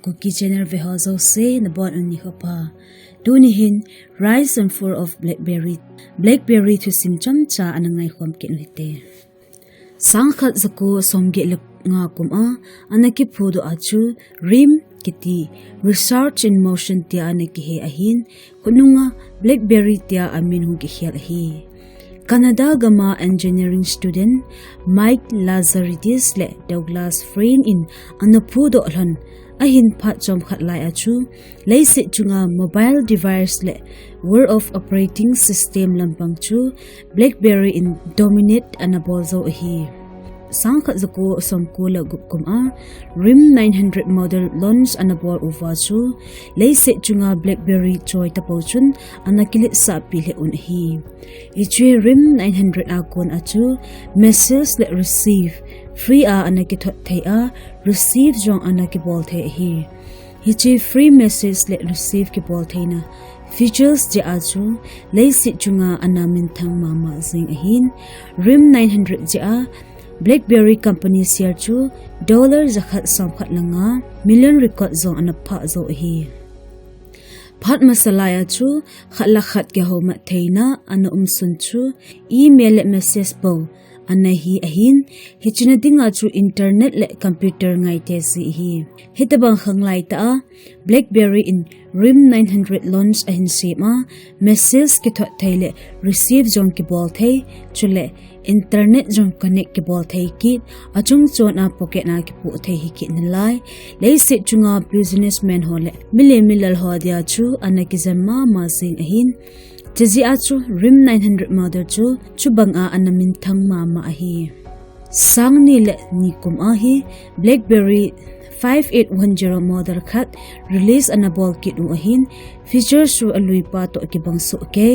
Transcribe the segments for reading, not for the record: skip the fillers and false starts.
Kuki channel ve ho zo se na bon uni khopa tuni hin rice and Fall of Blackberry to sim chamcha anangai khom ken hite sangkhat zako somge nga kuma anaki phudoh achu rim kiti research in motion tia anaki he ahin khonunga Blackberry tia amin hu kikhel hi Canada gama engineering student Lazaridis le Douglas Freign in phudoh lhon ahin phat chomkhat lai achu leiset chunga mobile device le word of operating system lampang chu Blackberry in dominate anabol zo hi sangkhat zako somko la gupkum a rim 900 model launch anabol uwa chu leiset chunga Blackberry choi tapo chun anakilit sa pile un hi ichwe rim 900 akon achu message le receive free a anakithot thei a receive jong anakibol thei hi hichi free message le receive ki bol theina features je achu leiset chunga anamin thang mama zing ahin rim 900 je a Blackberry company share chu dollar zakhat somkhat langa million record zong anapha zo hi phat masalaya chu khatla khat ke homa theina ana sun chu email message bo anahi ahin hichina dinga chu internet le computer ngai te si hi hitabang khanglai ta Blackberry in rim 900 launch ahin sema message ki thot theile receive jong ki bol thei chule internet jong connect ki bol thei ki achung chon a pocket na ki pu thei hi ki nalai leiset chunga businessman hole milal ho dia chu anaki zanma ma sing ahin Tizi achu rim 900 mother chu chubang a anamin thang mama ahi sang ni le ni kum ahi Blackberry 5810 model khat release anabol kit u ahin features su alui pa to ki bangsu ke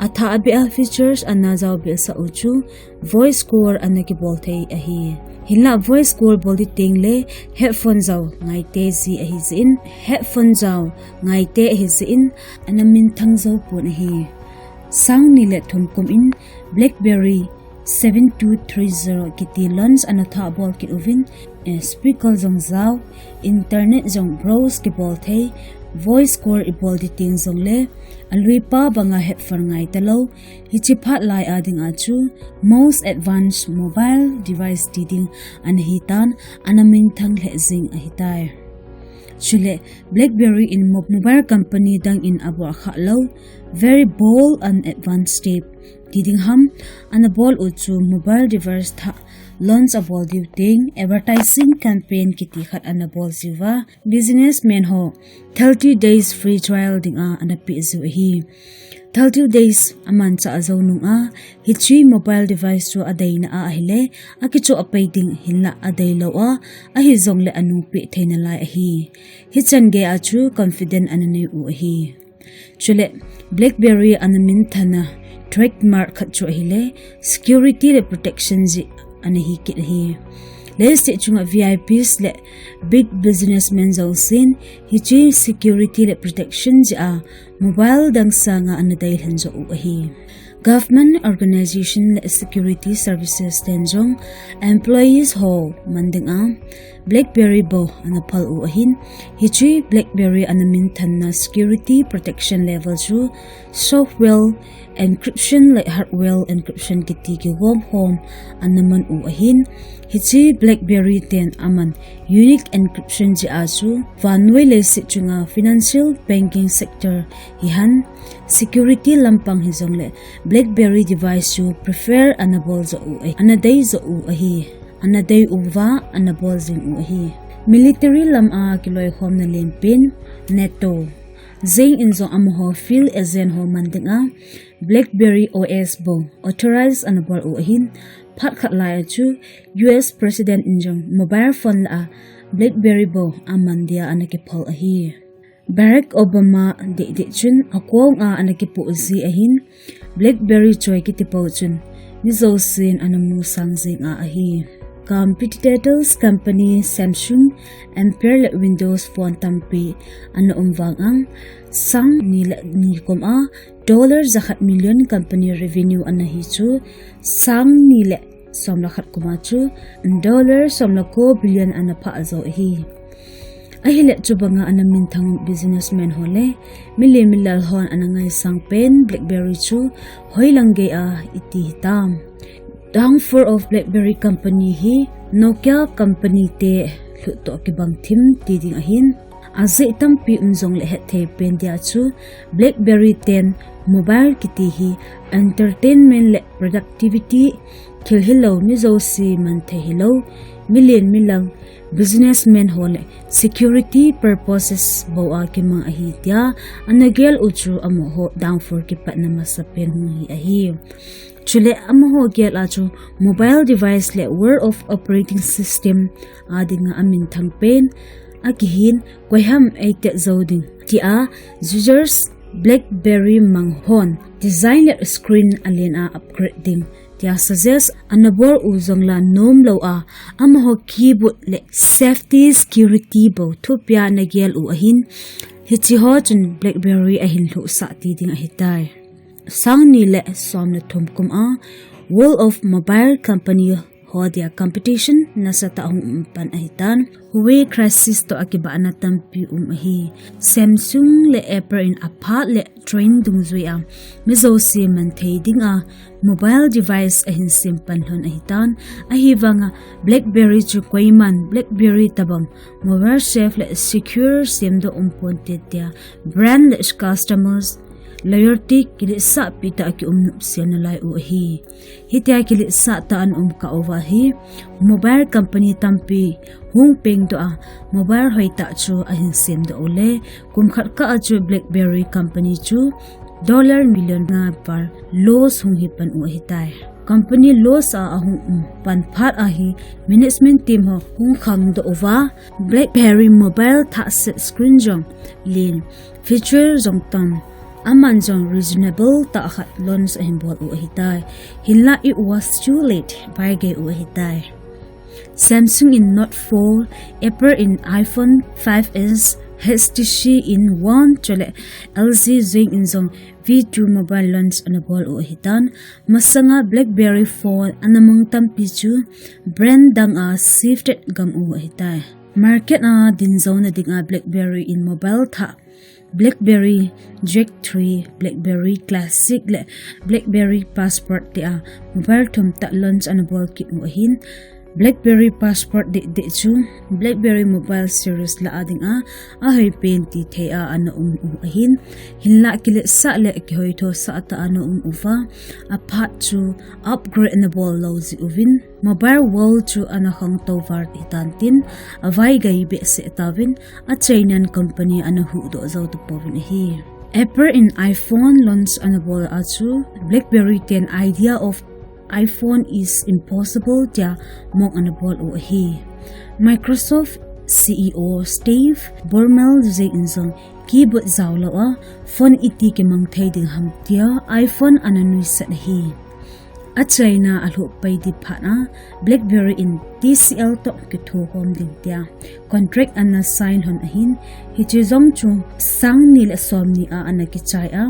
atha abi a features anazaw be sa uchu voice core anaki bol thei ahi hila voice core bol di tingle headphone zaw ngai te zi ahi zin headphone zaw ngai te ahi zin anamin thang zaw pun ahi sang ni le thum kum in Blackberry 7230 kiti launch anatha bol ki uvin speaker zong zaw internet zong browse ki bol thei voice core i bol di ting zong le alui pa banga headphone ngai talo hichi phat lai ading achu most advanced mobile device diding anhitan anamin thang le zing ahitai chule Blackberry in mobile company dang in abor kha lo very bold and advanced step diding ham anabol uchu mobile device tha launch abol diuting advertising campaign kiti khat anabol ziwa businessman ho 30 days free trial dinga anapi zu hi 30 days aman cha azo nunga hichi mobile device chu adaina a ahile akichu apaiding hinla adai lo a ahi zongle anu pe theina lai hi hichan ge achu confident anani u hi chule Blackberry anamin thana trademark khat chu ahile security le protection ji anahi kit hi leiset chunga VIPs le big businessmen zausin hichi security le protection ja mobile dangsa nga anadai hanjo u hi government organization le security services tenjong employees ho mandinga Blackberry bo anapal u ahin hichi Blackberry anamin thanna security protection level chu software encryption like hardware encryption kiti ki home anaman u ahin hichi Blackberry 10 aman unique encryption ji asu vanway leiset chunga financial banking sector hihan security lampang hizongle Blackberry device chu prefer anabol zo u anadai zo u ahi anadai uwa anabol zing u ahi military lam a kiloi khom na lempin NATO Zeng inzo amho feel ezen ho mandinga Blackberry OS bo authorized anabol u ahin phat khat lai chu US president injong mobile phone la Blackberry bo amandia anaki phol ahi Barack Obama de chun akong a anaki pu zi ahin Blackberry choi ki tipo chun nizo sin anamu sangzing a ahi competitors company Samsung Ampere Windows Phone tampi ana umwang ang sang ni kom a dollar zakhat million company revenue anahi chu sang ni le somla khat kuma chu dollar somla ko billion ana pha zo hi Ahile chubanga ana minthang businessman hole mili milal hon anangai sangpen BlackBerry chu hoilange a iti hitam. Dang Fall of Blackberry company hi Nokia company te luto kibang tim tiding ahin. Asei tampi unzong lehet the pendia chu BlackBerry 10 mobile kiti hi entertainment le productivity kikhel mizo si manthe hilo million milang businessman hole security purposes bawa ki mga ahitya anagel uchu amoho down for kipat na masapen hi ahi chule amoho gel achu mobile device le word of operating system adinga amin thangpen akihin koiham aite zoding tia users BlackBerry manghon design le screen alien a upgrading tia suggest anabol uzongla nom lo a amaho keyboard le safety security bo thupya nagel u ahin hichi ho chun BlackBerry ahin lu sa ti ding a hitai sangni le somna thumkum a World of Mobile Company hodia competition nasa taong pan ahitan huwe crisis to akiba na tampi ahi Samsung le Apple in apart le train dungzui a mizo si manthe ding a mobile device ahin simpan hon ahitan ahibanga BlackBerry chu koiman BlackBerry tabang mobile safe le secure simdo umponte dia brand le customers loyalty kilisa pita ki umnup siya na lai uahi hitya kilisa taan ka ovahi mobile company tampi hung peng do a mobile hoita chu ahin sim do ole kumkhat ka chu BlackBerry company chu $1 million nga par loss hung hipan uahitai company loss a ahung pan phat ahi management team ho hung khang do ova BlackBerry mobile tha set screen jong lin feature jong tam amanjong reasonable ta khat lons ahimbol u hitai hilla it was too late by ge u hitai Samsung in Note 4 Apple in iPhone 5s HTC in 1 chole LG zing in zong V2 mobile lons anabol u hitan masanga BlackBerry phone anamang tampi chu brand dang a shifted gam u hitai market a din zone ding a BlackBerry in mobile tha BlackBerry Jack 3 BlackBerry Classic le BlackBerry Passport te a mobile thum ta launch anabol kit ahin BlackBerry Passport de chu BlackBerry mobile series la ading a ahoy pen ti the a ana ahin hinla kile sa le ki hoito sa ta ana ufa a phat chu upgrade anabol lozi uvin mobile world chu ana Agoungtoh var hitantin avai gai be se tawin a Chinan company ana phudoh zo to povin hi Apple in iPhone launch anabol achu BlackBerry 10 idea of iPhone is impossible tia mong anabol u hi Microsoft CEO Steve Ballmer zeng keyboard zawlo a phone iti ke mang thading ham tia iPhone ananui sat hi a China alhu pai di phana BlackBerry in TCL to kitho hom ding tia contract ana sign hon ahin hi chi zong chu sang ni le som ni a anaki chai a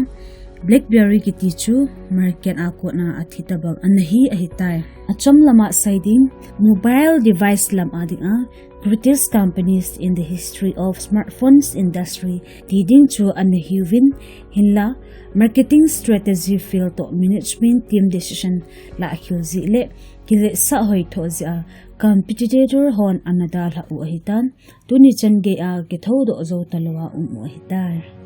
BlackBerry kiti chu market ako na athitabang anahi ahitai achom lama siding mobile device lam ading a greatest companies in the history of smartphones industry tiding chu anahivin hinla marketing strategy field to management team decision la akhilzi le kile sa hoi tho zia competitor hon anada la u ahitan tuni change a kiphudoh zo talwa u ahitar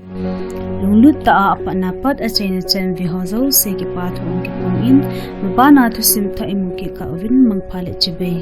lunglut ta apa napat Asei na chen vi hozo se ki pathum ki pong in mabana tu sim tha imu ki ka ovin mangphale chibe